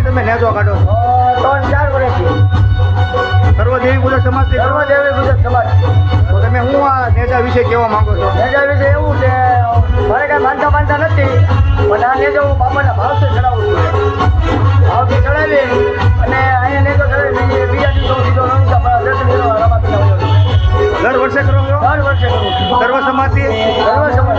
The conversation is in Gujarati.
વર્ષથી તમે નેજો કાઢો છો? 3-4 વર્ષથી. સર્વદેવી પૂજક સમાજથી કરો? સર્વદેવી પૂજક સમાજ. તો તમે હું આ નેજા વિશે કહેવા માંગો છો? નેજા વિશે એવું કે મારે કાંઈ માનતા નથી, પણ આ નેજો હું બાપાના ભાવથી ચડાવું છું. ભાવથી ચડાવી અને અહીંયા નેજો ચડાવી બીજા દિવસો સીધો રણુજા દર્શન કરવા રમાપીના વયો છું. દર વર્ષે કરો છો? દર વર્ષે કરું છું. સર્વ સમાજથી? સર્વ સમાજ.